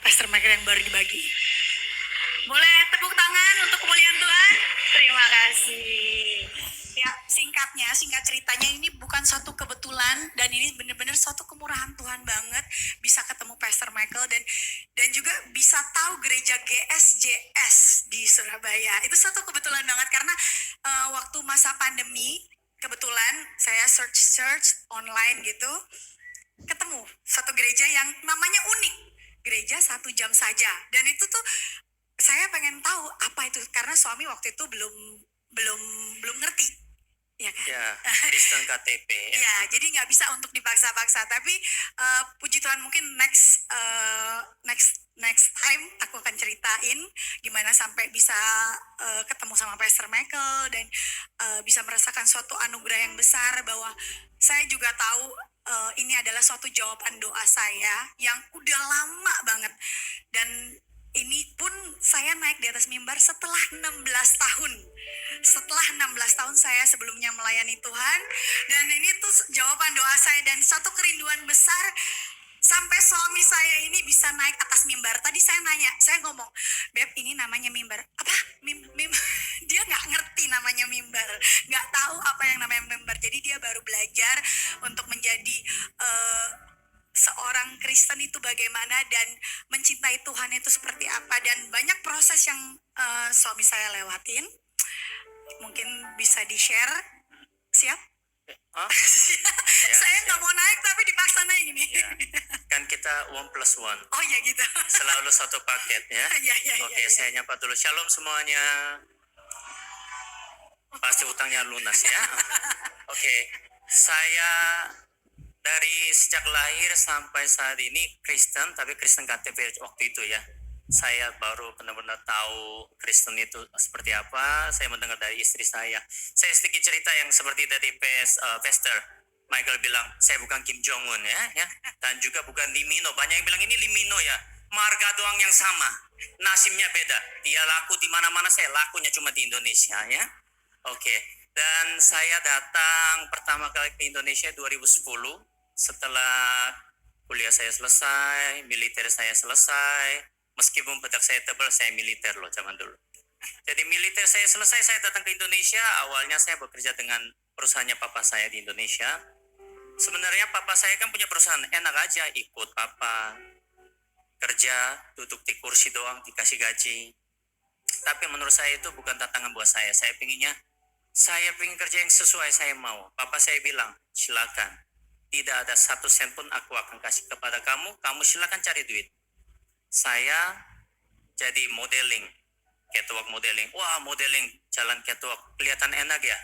Pastor Michael yang baru dibagi. Boleh tepuk tangan untuk kemuliaan Tuhan? Terima kasih. Ya, singkat ceritanya ini bukan suatu kebetulan dan ini benar-benar suatu kemurahan Tuhan banget bisa ketemu Pastor Michael dan juga bisa tahu gereja GSJS di Surabaya. Itu suatu kebetulan banget karena waktu masa pandemi kebetulan saya search online gitu ketemu satu gereja yang namanya unik, gereja 1 jam saja, dan itu tuh saya pengen tahu apa itu karena suami waktu itu belum belum belum ngerti, ya kan? Ya, Kristen KTP. Ya, jadi nggak bisa untuk dipaksa-paksa. Tapi puji Tuhan mungkin next time aku akan ceritain gimana sampai bisa ketemu sama Pastor Michael dan bisa merasakan suatu anugerah yang besar bahwa saya juga tahu ini adalah suatu jawaban doa saya yang udah lama banget dan ini pun saya naik di atas mimbar setelah 16 tahun. Setelah 16 tahun saya sebelumnya melayani Tuhan. Dan ini tuh jawaban doa saya dan satu kerinduan besar sampai suami saya ini bisa naik atas mimbar. Tadi saya nanya, saya ngomong, Beb ini namanya mimbar. Apa? Dia nggak ngerti namanya mimbar. Nggak tahu apa yang namanya mimbar. Jadi dia baru belajar untuk menjadi seorang Kristen itu bagaimana dan mencintai Tuhan itu seperti apa dan banyak proses yang suami saya lewatin. Mungkin bisa di-share. Siap? Hah? Saya nggak mau naik tapi dipaksa naik ini. Ya. Kan kita 1+1. Oh ya gitu. Selalu satu paket ya. Ya. Oke, saya nyapa dulu. Shalom semuanya. Pasti utangnya lunas ya. Oke, saya dari sejak lahir sampai saat ini Kristen, tapi Kristen KTP waktu itu ya. Saya baru benar-benar tahu Kristen itu seperti apa. Saya mendengar dari istri saya. Saya sedikit cerita yang seperti tadi Pastor Michael bilang, saya bukan Kim Jong Un ya, dan juga bukan Lee Min Ho. Banyak yang bilang ini Lee Min Ho ya. Marga doang yang sama, nasibnya beda. Dia laku di mana-mana, saya lakunya cuma di Indonesia ya. Oke, dan saya datang pertama kali ke Indonesia 2010 setelah kuliah saya selesai, militer saya selesai. Meskipun bedak saya tebal, saya militer loh zaman dulu. Jadi militer saya selesai, saya datang ke Indonesia. Awalnya saya bekerja dengan perusahaannya papa saya di Indonesia. Sebenarnya papa saya kan punya perusahaan, enak aja ikut papa kerja, duduk di kursi doang, dikasih gaji. Tapi menurut saya itu bukan tantangan buat saya. Saya pengen kerja yang sesuai saya mau. Papa saya bilang, silakan. Tidak ada 1 sen pun aku akan kasih kepada kamu. Kamu silakan cari duit. Saya jadi modeling, catwalk modeling. Wah, modeling jalan catwalk kelihatan enak ya.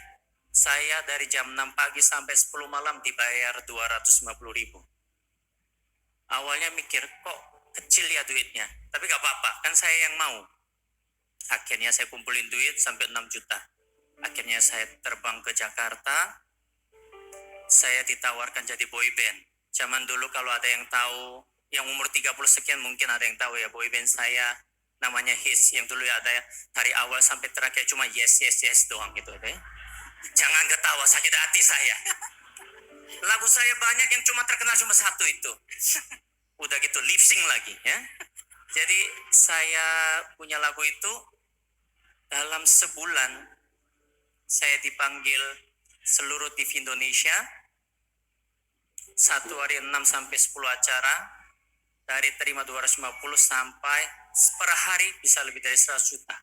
Saya dari jam 6 pagi sampai 10 malam dibayar 250.000. Awalnya mikir, kok kecil ya duitnya. Tapi gak apa-apa, kan saya yang mau. Akhirnya saya kumpulin duit sampai 6 juta. Akhirnya saya terbang ke Jakarta. Saya ditawarkan jadi boy band. Zaman dulu kalau ada yang tahu, yang umur 30 sekian mungkin ada yang tahu ya, boy band saya namanya His. Yang dulu ya ada ya, dari awal sampai terakhir cuma yes doang gitu ya. Jangan ketawa, sakit hati saya. Lagu saya banyak yang cuma terkenal cuma satu itu. Udah gitu lip sync lagi ya. Jadi saya punya lagu itu dalam sebulan saya dipanggil seluruh TV Indonesia. Satu hari 6 sampai 10 acara. Dari terima 250 sampai per hari bisa lebih dari 100 juta.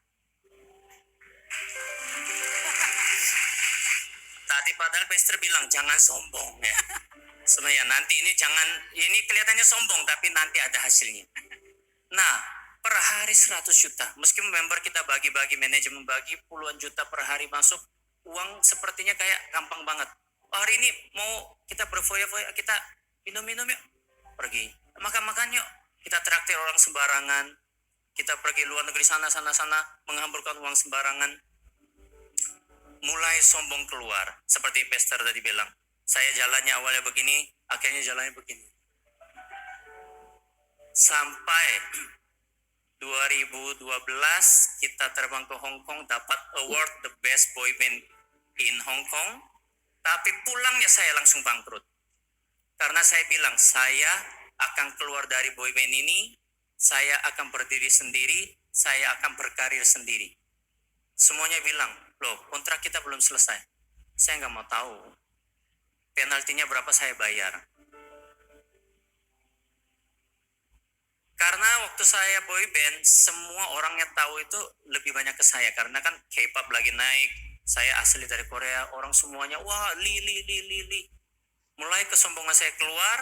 Tadi padahal Pastor bilang jangan sombong ya. Sebenarnya nanti ini kelihatannya sombong tapi nanti ada hasilnya. Nah, per hari 100 juta. Meskipun member kita bagi-bagi, manajemen bagi puluhan juta per hari masuk, uang sepertinya kayak gampang banget. Oh, hari ini mau kita berfoya-foya, kita minum-minum yuk. Pergi. Makan-makan yuk. Kita traktir orang sembarangan. Kita pergi luar negeri sana menghamburkan uang sembarangan. Mulai sombong keluar. Seperti Pastor tadi bilang. Saya jalannya awalnya begini, akhirnya jalannya begini. Sampai 2012 kita terbang ke Hong Kong, dapat award the best boy band in Hong Kong. Tapi pulangnya saya langsung bangkrut. Karena saya bilang saya akan keluar dari boy band ini saya akan berdiri sendiri, saya akan berkarir sendiri. Semuanya bilang, loh kontrak kita belum selesai. Saya nggak mau tahu. Penaltinya berapa saya bayar. Karena waktu saya boy band, semua orang yang tahu itu lebih banyak ke saya. Karena kan K-pop lagi naik. Saya asli dari Korea. Orang semuanya, wah li. Mulai kesombongan saya keluar.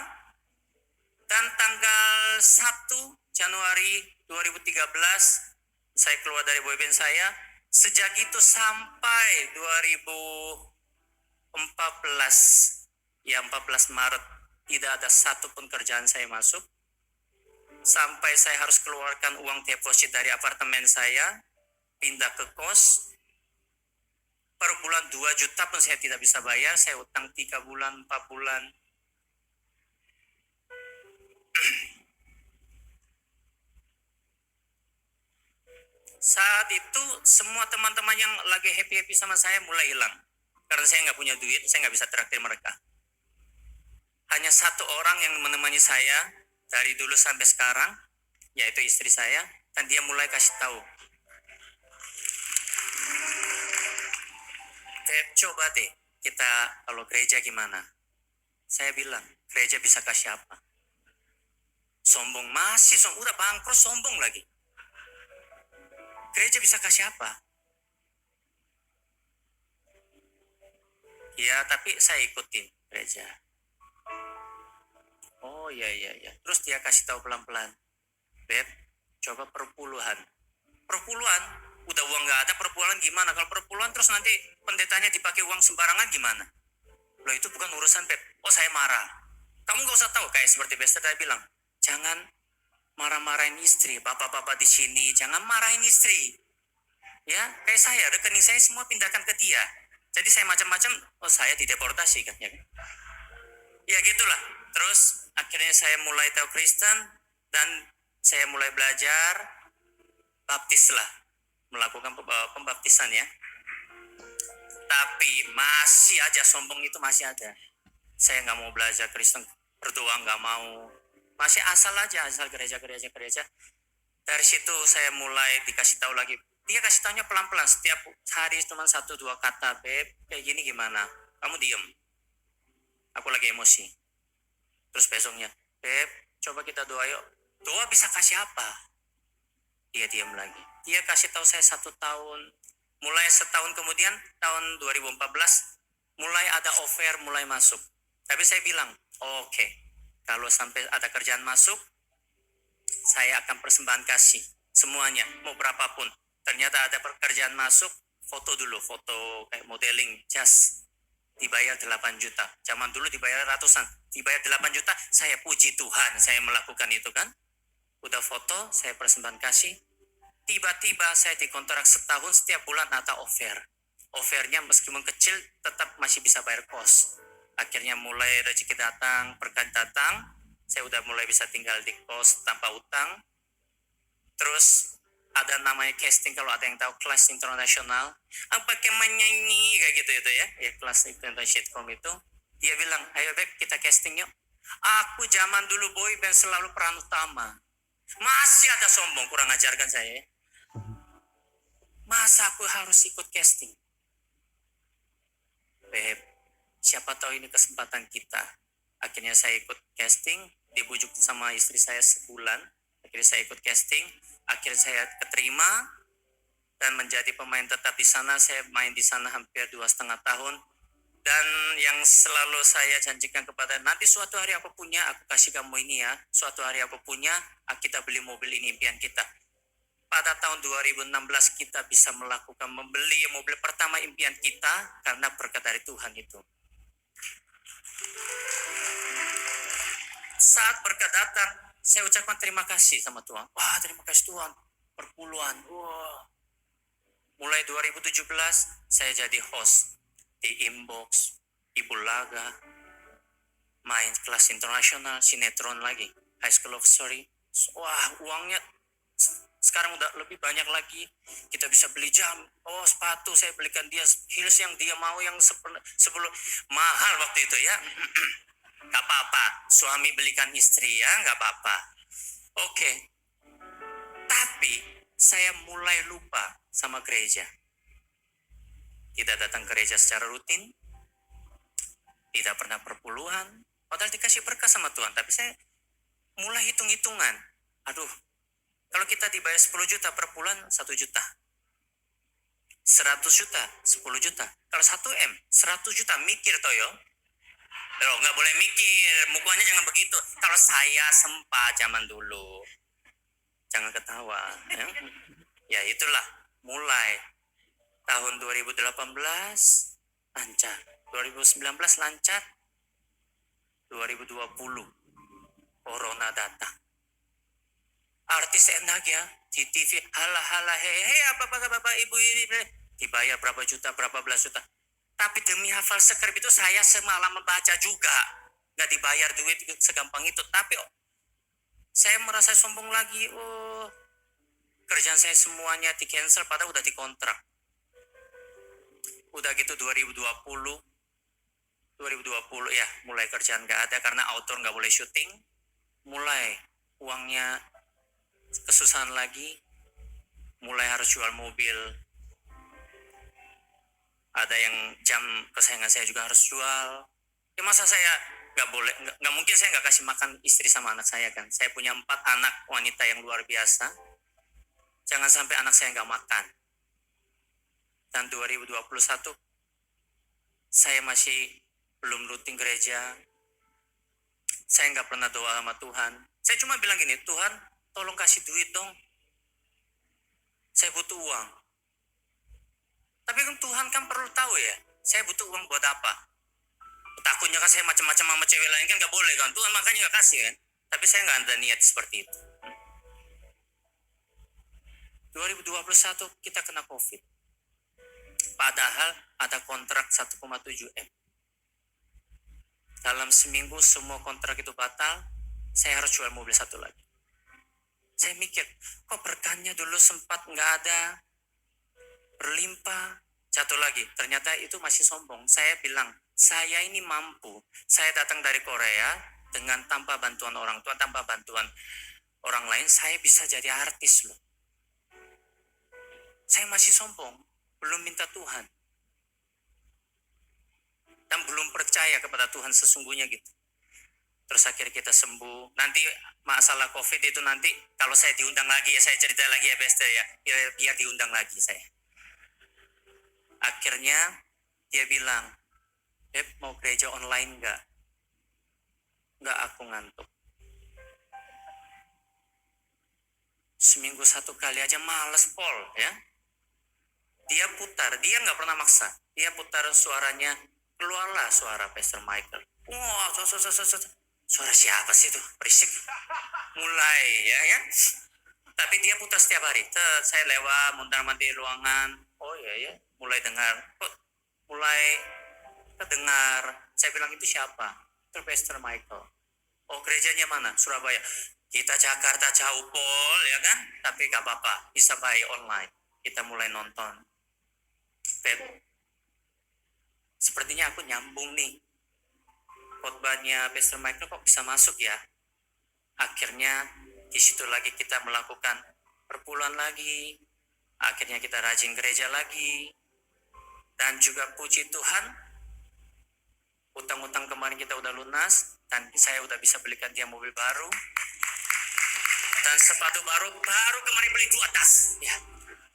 Dan tanggal 1 Januari 2013, saya keluar dari boyband saya. Sejak itu sampai 2014, ya 14 Maret, tidak ada satupun kerjaan saya masuk. Sampai saya harus keluarkan uang deposit dari apartemen saya, pindah ke kos. Per bulan 2 juta pun saya tidak bisa bayar, saya utang 3 bulan, 4 bulan. Saat itu semua teman-teman yang lagi happy-happy sama saya mulai hilang. Karena saya nggak punya duit, saya nggak bisa traktir mereka. Hanya satu orang yang menemani saya dari dulu sampai sekarang, yaitu istri saya, dan dia mulai kasih tahu, coba deh kita kalau gereja gimana? Saya bilang, gereja bisa kasih apa? Sombong, masih sombong, udah bangkrut sombong lagi. Gereja bisa kasih apa? Ya, tapi saya ikutin gereja. Oh iya. Terus dia kasih tahu pelan-pelan, Beb, coba perpuluhan. Perpuluhan? Udah uang nggak ada, perpuluhan gimana? Kalau perpuluhan terus nanti pendetanya dipakai uang sembarangan gimana? Loh itu bukan urusan Beb. Oh saya marah. Kamu nggak usah tahu, kayak seperti Bester tadi bilang, jangan marah-marahin istri, bapak-bapak di sini, jangan marahin istri. Ya, kayak saya, rekening saya semua pindahkan ke dia. Jadi saya macam-macam, oh saya dideportasi kan ya. Ya gitulah. Terus akhirnya saya mulai tahu Kristen dan saya mulai belajar baptis lah, melakukan pembaptisan ya. Tapi masih aja sombong itu masih ada. Saya nggak mau belajar Kristen, berdoa nggak mau. Masih asal gereja. Dari situ saya mulai dikasih tahu lagi. Dia kasih tahunya pelan-pelan, setiap hari cuma 1-2 kata, Beb, kayak gini gimana? Kamu diem. Aku lagi emosi. Terus besoknya, Beb, coba kita doa yuk. Doa bisa kasih apa? Dia diam lagi. Dia kasih tahu saya 1 tahun. Mulai setahun kemudian, tahun 2014, mulai ada offer, mulai masuk. Tapi saya bilang, oke, kalau sampai ada kerjaan masuk, saya akan persembahan kasih. Semuanya, mau berapapun. Ternyata ada pekerjaan masuk, foto dulu, foto kayak modeling, jas. Dibayar 8 juta. Zaman dulu dibayar ratusan. Dibayar 8 juta, saya puji Tuhan, saya melakukan itu kan. Udah foto, saya persembahan kasih. Tiba-tiba saya dikontrak setahun, setiap bulan ada offer. Offernya meskipun kecil, tetap masih bisa bayar kos. Akhirnya mulai rezeki datang, berkat datang, saya udah mulai bisa tinggal di kos tanpa utang. Terus ada namanya casting, kalau ada yang tahu kelas internasional, apa menyanyi kayak gitu itu ya kelas internasional itu. Dia bilang, ayo Beb kita casting yuk. Aku zaman dulu boy band selalu peran utama. Masih ada sombong, kurang ajarkan saya. Masa aku harus ikut casting? Beb, siapa tahu ini kesempatan kita. Akhirnya saya ikut casting, dibujuk sama istri saya sebulan. Akhirnya saya ikut casting, akhirnya saya keterima dan menjadi pemain tetap di sana. Saya main di sana hampir 2,5 tahun. Dan yang selalu saya janjikan kepada, nanti suatu hari aku punya, aku kasih kamu ini ya. Suatu hari aku punya, kita beli mobil, ini impian kita. Pada tahun 2016 kita bisa membeli mobil pertama impian kita karena berkat dari Tuhan itu. Saat berkat datang, saya ucapkan terima kasih sama Tuhan. Wah, terima kasih Tuhan. Perpuluhan. Wah. Mulai 2017 saya jadi host di Inbox, di Bulaga, main kelas internasional, sinetron lagi, High School of Story. Wah, uangnya sekarang udah lebih banyak lagi. Kita bisa beli jam, sepatu saya belikan dia, heels yang dia mau, yang sebelum mahal waktu itu ya. Gak apa-apa, suami belikan istri ya, gak apa-apa. Oke, saya mulai lupa sama gereja. Tidak datang ke gereja secara rutin, tidak pernah perpuluhan, padahal dikasih berkah sama Tuhan. Tapi saya mulai hitung-hitungan. Aduh, kalau kita dibayar 10 juta per bulan, 1 juta. 100 juta, 10 juta. Kalau 1 M, 100 juta, mikir Toyo. Loh, nggak boleh mikir, mukanya jangan begitu. Kalau saya sempat zaman dulu, jangan ketawa. Ya itulah, mulai tahun 2018 lancar, 2019 lancar, 2020 Corona datang. Artis enak ya di TV, halah hehe apa bapak ibu ini dibayar berapa juta, berapa belas juta. Tapi demi hafal skrip itu saya semalam membaca juga, nggak dibayar duit segampang itu. Tapi saya merasa sombong lagi. Oh, kerjaan saya semuanya di cancel padahal udah dikontrak. Udah gitu 2020 ya mulai kerjaan nggak ada karena outdoor nggak boleh syuting. Mulai uangnya kesusahan lagi, mulai harus jual mobil. Ada yang jam kesayangan saya juga harus jual. Ya masa saya nggak boleh, nggak mungkin saya nggak kasih makan istri sama anak saya kan. Saya punya 4 anak wanita yang luar biasa. Jangan sampai anak saya nggak makan. Dan 2021 saya masih belum rutin gereja. Saya nggak pernah doa sama Tuhan. Saya cuma bilang gini, Tuhan tolong kasih duit dong. Saya butuh uang. Tapi kan Tuhan kan perlu tahu ya, saya butuh uang buat apa. Takutnya kan saya macam-macam sama cewek lain kan nggak boleh kan. Tuhan makanya nggak kasih kan. Tapi saya nggak ada niat seperti itu. 2021 kita kena COVID. Padahal ada kontrak 1,7 M. Dalam seminggu semua kontrak itu batal. Saya harus jual mobil satu lagi. Saya mikir, kok berkahnya dulu sempat nggak ada, berlimpah, jatuh lagi. Ternyata itu masih sombong. Saya bilang, saya ini mampu. Saya datang dari Korea dengan tanpa bantuan orang tua, tanpa bantuan orang lain, saya bisa jadi artis loh. Saya masih sombong, belum minta Tuhan. Dan belum percaya kepada Tuhan sesungguhnya gitu. Terus akhirnya kita sembuh. Nanti masalah COVID itu nanti kalau saya diundang lagi ya saya cerita lagi ya Bester ya. Biar diundang lagi saya. Akhirnya dia bilang, Beb mau gereja online nggak? Nggak, aku ngantuk. Seminggu 1 kali aja males Pol ya. Dia putar, dia nggak pernah maksa. Dia putar suaranya, keluarlah suara Pastor Michael. Wah, suara siapa sih itu? Berisik. Mulai ya. Tapi dia putar setiap hari. Saya lewat, mondar-mandir ruangan. Oh iya ya, mulai dengar. Mulai terdengar. Saya bilang itu siapa? Itu Pastor Michael. Oh gerejanya mana? Surabaya. Kita Jakarta jauh Pol ya kan? Tapi gak apa-apa, bisa buy online. Kita mulai nonton. Beb, sepertinya aku nyambung nih. Khotbahnya Pastor Michael kok bisa masuk ya? Akhirnya di situ lagi kita melakukan perpuluhan lagi. Akhirnya kita rajin gereja lagi. Dan juga puji Tuhan, utang-utang kemarin kita udah lunas. Dan saya udah bisa belikan dia mobil baru. Dan sepatu baru kemarin beli 2 tas.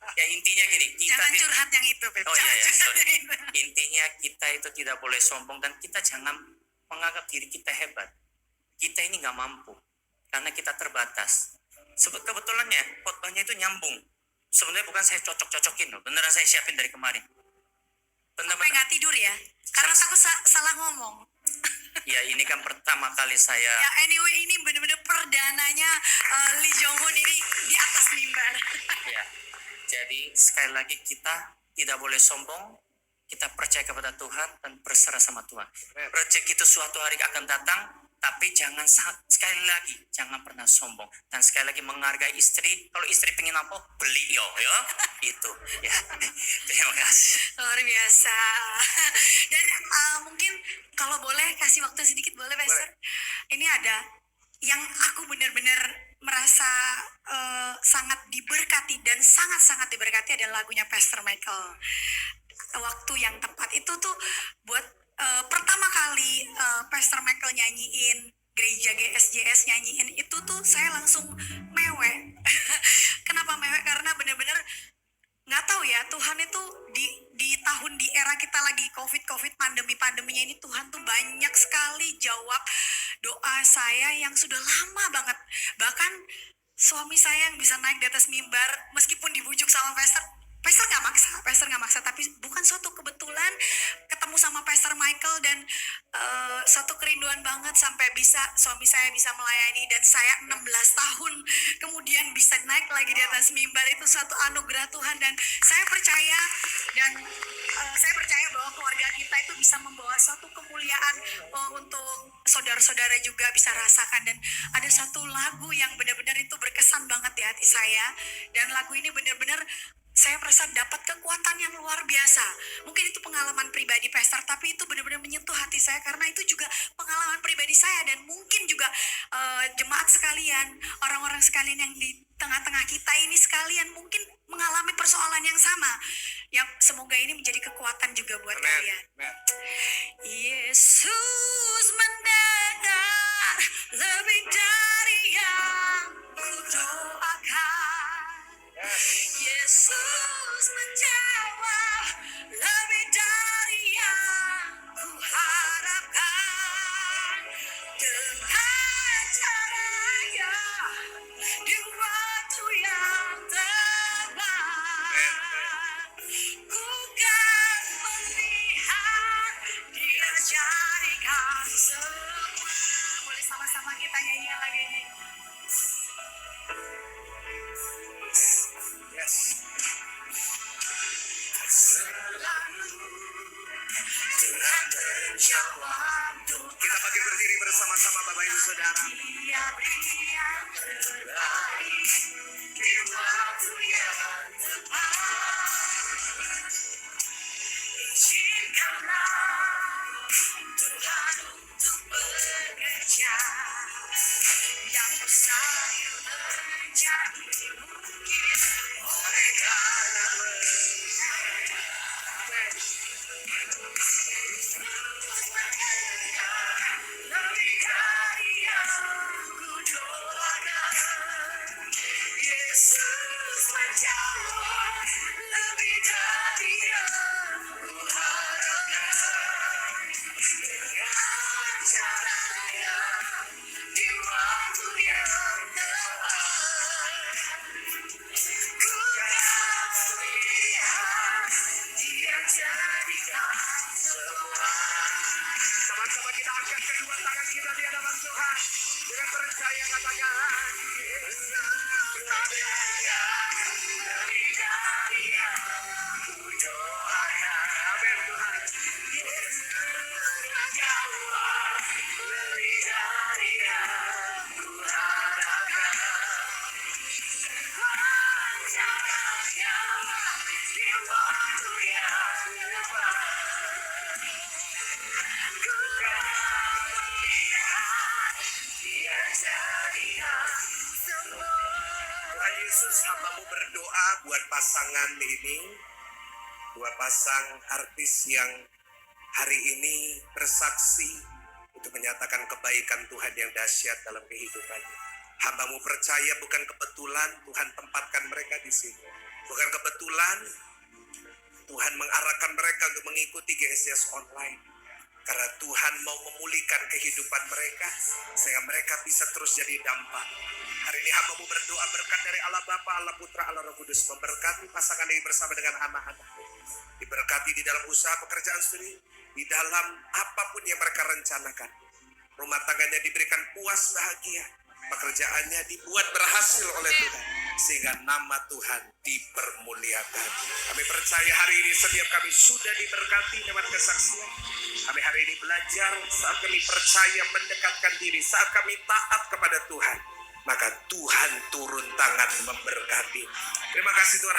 Ya intinya gini. Jangan curhat yang itu, Beb. Oh iya, sorry. Intinya kita itu tidak boleh sombong. Dan kita jangan menganggap diri kita hebat. Kita ini nggak mampu karena kita terbatas. Kebetulannya khotbahnya itu nyambung. Sebenarnya bukan saya cocok-cocokin loh. Beneran saya siapin dari kemarin. Sampai nggak tidur ya? Karena takut salah ngomong. Ya ini kan pertama kali saya. Ya anyway ini benar-benar perdananya Lee Jong Hoon ini di atas mimbar. Ya. Jadi sekali lagi kita tidak boleh sombong. Kita percaya kepada Tuhan dan berserah sama Tuhan. Rezeki itu suatu hari akan datang, tapi jangan sekali lagi jangan pernah sombong dan sekali lagi menghargai istri. Kalau istri pengen apa, beli yo, itu ya. Terima kasih. Luar biasa. Dan mungkin kalau boleh kasih waktu sedikit boleh, Pastor? Ini ada yang aku benar-benar merasa sangat diberkati diberkati dan sangat-sangat diberkati adalah lagunya Pastor Michael. Waktu yang tepat itu tuh buat pertama kali Pastor Michael nyanyiin, gereja GSJS nyanyiin itu tuh saya langsung mewek. Kenapa mewek? Karena bener-bener nggak tahu ya, Tuhan itu di tahun, di era kita lagi covid pandeminya ini, Tuhan tuh banyak sekali jawab doa saya yang sudah lama banget. Bahkan suami saya yang bisa naik di atas mimbar meskipun dibujuk sama Pastor nggak maksa, tapi bukan suatu kebetulan ketemu sama Pastor Michael dan suatu kerinduan banget sampai bisa suami saya bisa melayani dan saya 16 tahun kemudian bisa naik lagi di atas mimbar. Itu suatu anugerah Tuhan dan saya percaya bahwa keluarga kita itu bisa membawa suatu kemuliaan untuk saudara-saudara juga bisa rasakan. Dan ada satu lagu yang benar-benar itu berkesan banget di hati saya, dan lagu ini benar-benar saya merasa dapat kekuatan yang luar biasa. Mungkin itu pengalaman pribadi Pastor, tapi itu benar-benar menyentuh hati saya karena itu juga pengalaman pribadi saya. Dan mungkin juga jemaat sekalian, orang-orang sekalian yang di tengah-tengah kita ini sekalian mungkin mengalami persoalan yang sama. Yang semoga ini menjadi kekuatan juga buat kalian. Yesus mendengar lebih dari yang kudoakan. Yesus menjawab lebih dari yang kuharapkan. Dengan caranya di waktu yang tepat, ku kan melihat Dia jadikan semua. Boleh sama-sama kita nyanyi lagi ini. Tuhan menjawab doa. Kita bagi berdiri bersama-sama Bapak Ibu Saudara. Dia beri yang terbaik di waktu yang tepat. Izinkanlah Tuhan untuk bekerja yang mustahil menjadi mungkin oleh karena lebih dari yang kudoakan. Yesus menjawab lebih dari yang kuharapkan. Dengan caranya di waktu yang tepat, ku kan melihat Dia jadikan semua. Sama-sama kita angkat kedua tangan kita di hadapan Tuhan. Dengan percaya katakan, Yesus mendengar lebih dari yang kudoakan. amin Tuhan. Yesus menjawab lebih dari yang kuharapkan. Dengan caranya di waktu yang tepat, ku kan melihat Dia jadikan semua. Tuhan Yesus, hamba-Mu berdoa buat pasangan ini, dua pasang artis yang hari ini bersaksi untuk menyatakan kebaikan Tuhan yang dahsyat dalam kehidupannya. Hamba-Mu percaya bukan kebetulan Tuhan tempatkan mereka di sini. Bukan kebetulan Tuhan mengarahkan mereka untuk mengikuti GSJS online. Karena Tuhan mau memulihkan kehidupan mereka, sehingga mereka bisa terus jadi dampak. Hari ini hamba-Mu berdoa berkat dari Allah Bapa, Allah Putra, Allah Roh Kudus, memberkati pasangan ini bersama dengan anak-anak. Diberkati di dalam usaha pekerjaan studi, di dalam apapun yang mereka rencanakan. Rumah tangganya diberikan puas bahagia, pekerjaannya dibuat berhasil oleh Tuhan, sehingga nama Tuhan dipermuliakan. Kami percaya hari ini setiap kami sudah diberkati lewat kesaksian. Kami hari ini belajar saat kami percaya mendekatkan diri, saat kami taat kepada Tuhan, maka Tuhan turun tangan memberkati. Terima kasih Tuhan.